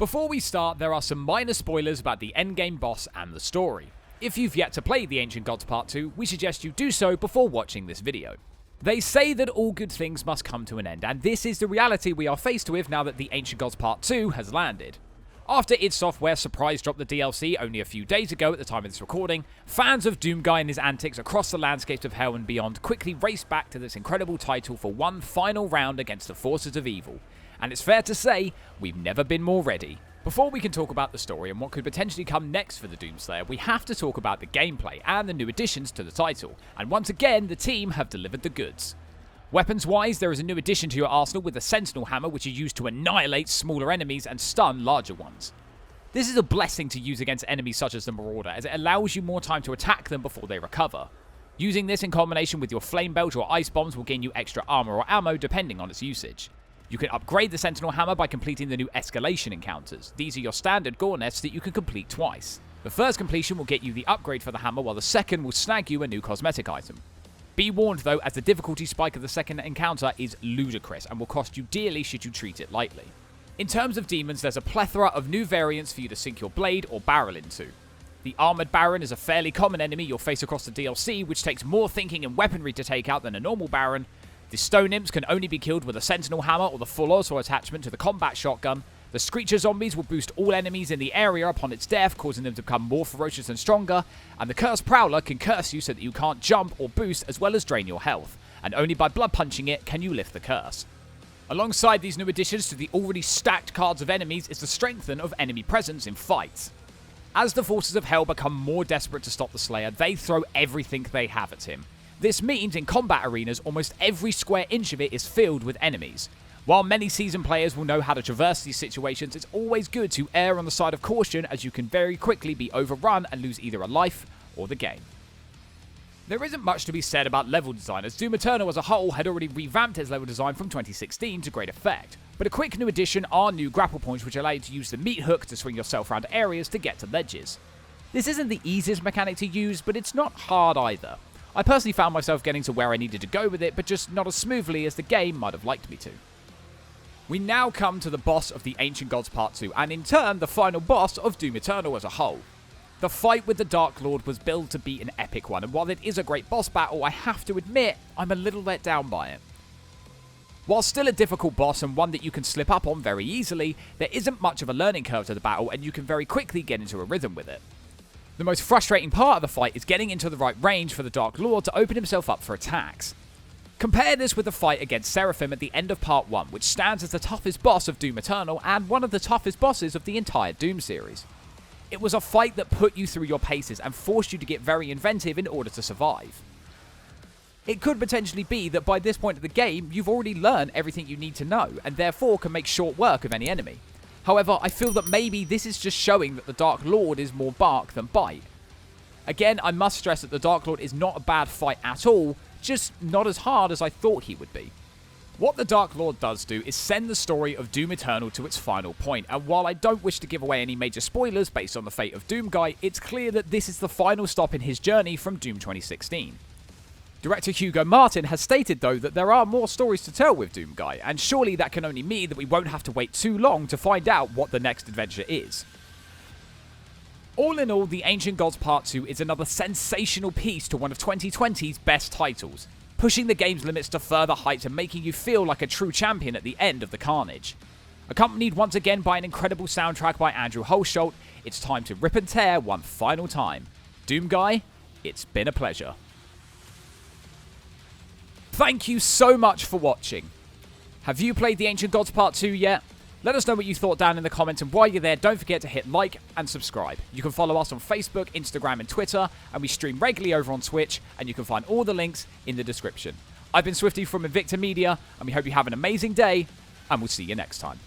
Before we start, there are some minor spoilers about the endgame boss and the story. If you've yet to play The Ancient Gods Part 2, we suggest you do so before watching this video. They say that all good things must come to an end, and this is the reality we are faced with now that The Ancient Gods Part 2 has landed. After id Software surprise dropped the DLC only a few days ago at the time of this recording, fans of Doomguy and his antics across the landscapes of Hell and beyond quickly raced back to this incredible title for one final round against the forces of evil. And it's fair to say, we've never been more ready. Before we can talk about the story and what could potentially come next for the Doomslayer, we have to talk about the gameplay and the new additions to the title. And once again, the team have delivered the goods. Weapons-wise, there is a new addition to your arsenal with the Sentinel Hammer, which is used to annihilate smaller enemies and stun larger ones. This is a blessing to use against enemies such as the Marauder, as it allows you more time to attack them before they recover. Using this in combination with your Flame Belt or Ice Bombs will gain you extra armor or ammo depending on its usage. You can upgrade the Sentinel Hammer by completing the new Escalation encounters. These are your standard gore nests that you can complete twice. The first completion will get you the upgrade for the hammer, while the second will snag you a new cosmetic item. Be warned though, as the difficulty spike of the second encounter is ludicrous and will cost you dearly should you treat it lightly. In terms of demons, there's a plethora of new variants for you to sink your blade or barrel into. The Armored Baron is a fairly common enemy you'll face across the DLC, which takes more thinking and weaponry to take out than a normal Baron. The Stone Imps can only be killed with a Sentinel Hammer or the full auto attachment to the combat shotgun. The Screecher Zombies will boost all enemies in the area upon its death, causing them to become more ferocious and stronger. And the Cursed Prowler can curse you so that you can't jump or boost, as well as drain your health. And only by blood punching it can you lift the curse. Alongside these new additions to the already stacked cards of enemies is the strengthen of enemy presence in fights. As the forces of Hell become more desperate to stop the Slayer, they throw everything they have at him. This means in combat arenas, almost every square inch of it is filled with enemies. While many seasoned players will know how to traverse these situations, it's always good to err on the side of caution, as you can very quickly be overrun and lose either a life or the game. There isn't much to be said about level design, as Doom Eternal as a whole had already revamped its level design from 2016 to great effect. But a quick new addition are new grapple points, which allow you to use the meat hook to swing yourself around areas to get to ledges. This isn't the easiest mechanic to use, but it's not hard either. I personally found myself getting to where I needed to go with it, but just not as smoothly as the game might have liked me to. We now come to the boss of The Ancient Gods Part 2, and in turn, the final boss of Doom Eternal as a whole. The fight with the Dark Lord was billed to be an epic one, and while it is a great boss battle, I have to admit, I'm a little let down by it. While still a difficult boss and one that you can slip up on very easily, there isn't much of a learning curve to the battle, and you can very quickly get into a rhythm with it. The most frustrating part of the fight is getting into the right range for the Dark Lord to open himself up for attacks. Compare this with the fight against Seraphim at the end of Part 1, which stands as the toughest boss of Doom Eternal and one of the toughest bosses of the entire Doom series. It was a fight that put you through your paces and forced you to get very inventive in order to survive. It could potentially be that by this point of the game, you've already learned everything you need to know, and therefore can make short work of any enemy. However, I feel that maybe this is just showing that the Dark Lord is more bark than bite. Again, I must stress that the Dark Lord is not a bad fight at all, just not as hard as I thought he would be. What the Dark Lord does do is send the story of Doom Eternal to its final point, and while I don't wish to give away any major spoilers based on the fate of Doomguy, it's clear that this is the final stop in his journey from Doom 2016. Director Hugo Martin has stated though that there are more stories to tell with Doomguy, and surely that can only mean that we won't have to wait too long to find out what the next adventure is. All in all, The Ancient Gods Part 2 is another sensational piece to one of 2020's best titles, pushing the game's limits to further heights and making you feel like a true champion at the end of the carnage. Accompanied once again by an incredible soundtrack by Andrew Holsholt, it's time to rip and tear one final time. Doomguy, it's been a pleasure. Thank you so much for watching. Have you played The Ancient Gods Part 2 yet? Let us know what you thought down in the comments, and while you're there, don't forget to hit like and subscribe. You can follow us on Facebook, Instagram and Twitter, and we stream regularly over on Twitch, and you can find all the links in the description. I've been Swifty from Invicta Media, and we hope you have an amazing day, and we'll see you next time.